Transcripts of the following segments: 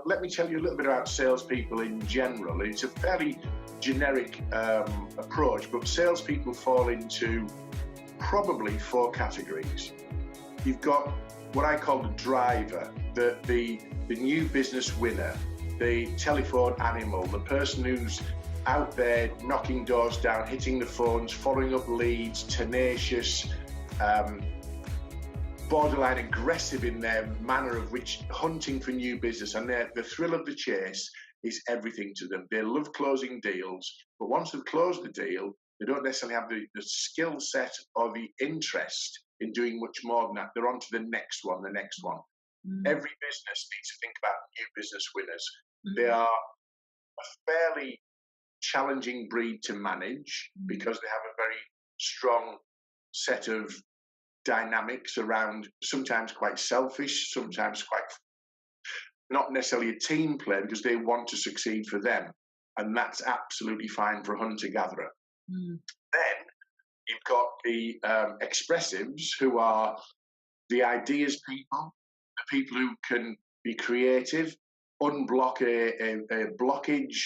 let me tell you a little bit about salespeople in general. It's a fairly generic approach, but salespeople fall into probably 4 categories. You've got what I call the driver, the new business winner, the telephone animal, the person who's out there knocking doors down, hitting the phones, following up leads, tenacious, borderline aggressive in their manner of which hunting for new business, and the thrill of the chase is everything to them. They love closing deals, but once they've closed the deal, they don't necessarily have the skill set or the interest in doing much more than that. They're on to the next one. Every business needs to think about new business winners. They are a fairly challenging breed to manage because they have a very strong set of dynamics around, sometimes quite selfish, sometimes quite not necessarily a team play because they want to succeed for them, and that's absolutely fine for a hunter-gatherer. Then you've got the expressives, who are the ideas people, the people who can be creative, unblock a blockage,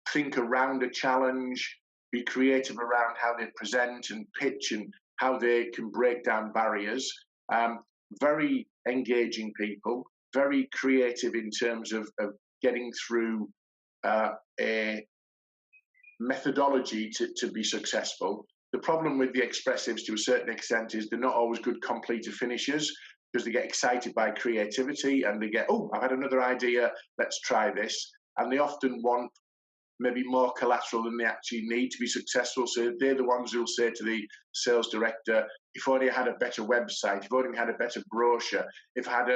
think around a challenge, be creative around how they present and pitch and how they can break down barriers. Very engaging people, very creative in terms of getting through a methodology to be successful. The problem with the expressives to a certain extent is they're not always good completer finishers because they get excited by creativity and they get, oh, I've had another idea, let's try this. And they often want maybe more collateral than they actually need to be successful. So they're the ones who'll say to the sales director, if only I had a better website, if only I had a better brochure, if I had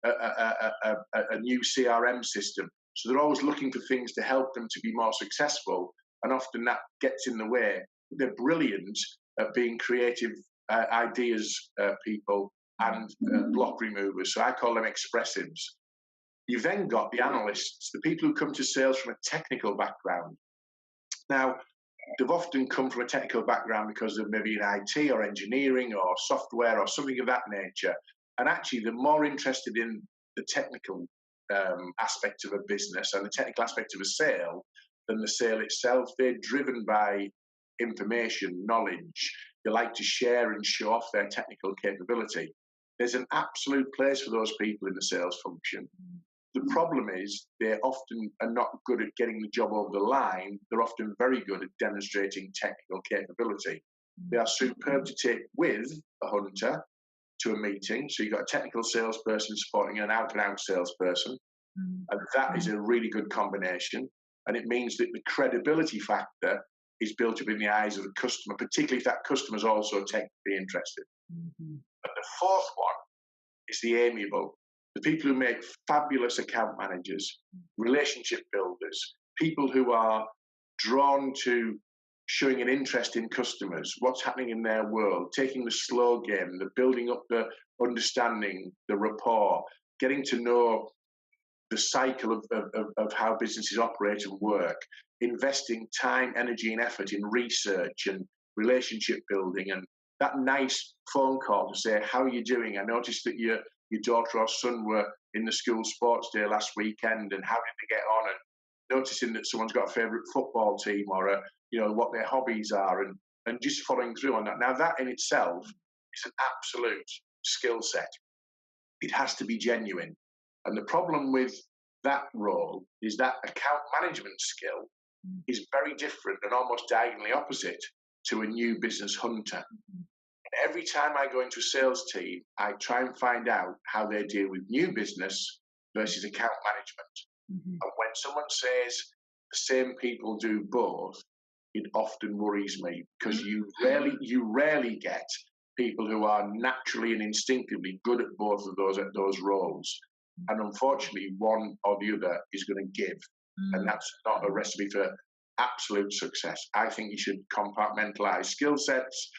a new CRM system. So they're always looking for things to help them to be more successful. And often that gets in the way. They're brilliant at being creative ideas people and block removers. So I call them expressives. You've then got the analysts, the people who come to sales from a technical background. Now, they've often come from a technical background because of maybe in IT or engineering or software or something of that nature. And actually, they're more interested in the technical aspect of a business and the technical aspect of a sale than the sale itself. They're driven by information, knowledge. They like to share and show off their technical capability. There's an absolute place for those people in the sales function. The problem is they often are not good at getting the job over the line. They're often very good at demonstrating technical capability. They are superb to take with a hunter to a meeting. So you've got a technical salesperson supporting an out-and-out salesperson. And that is a really good combination. And it means that the credibility factor is built up in the eyes of the customer, particularly if that customer is also technically interested. And the fourth one is the amiable. The people who make fabulous account managers, relationship builders, people who are drawn to showing an interest in customers, what's happening in their world, taking the slow game, the building up the understanding, the rapport, getting to know the cycle of how businesses operate and work, investing time, energy and effort in research and relationship building, and that nice phone call to say, how are you doing? I noticed that your daughter or son were in the school sports day last weekend, and how did they get on? And noticing that someone's got a favourite football team or what their hobbies are, and just following through on that. Now that in itself is an absolute skill set. It has to be genuine. And the problem with that role is that account management skill is very different and almost diagonally opposite to a new business hunter. Every time I go into a sales team, I try and find out how they deal with new business versus account management. And when someone says the same people do both, it often worries me because you rarely get people who are naturally and instinctively good at both of those roles. And unfortunately, one or the other is going to give. And that's not a recipe for absolute success. I think you should compartmentalize skill sets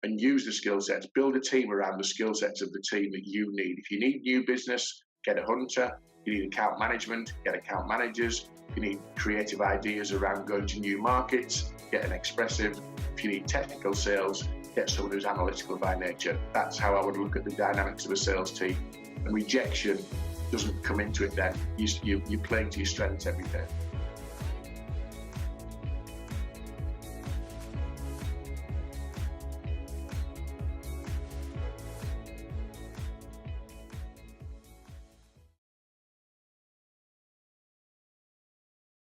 and use the skill sets, build a team around the skill sets of the team that you need. If you need new business, get a hunter. You need account management, get account managers. If you need creative ideas around going to new markets, get an expressive. If you need technical sales, get someone who's analytical by nature. That's how I would look at the dynamics of a sales team. And rejection doesn't come into it, then you're playing to your strengths every day.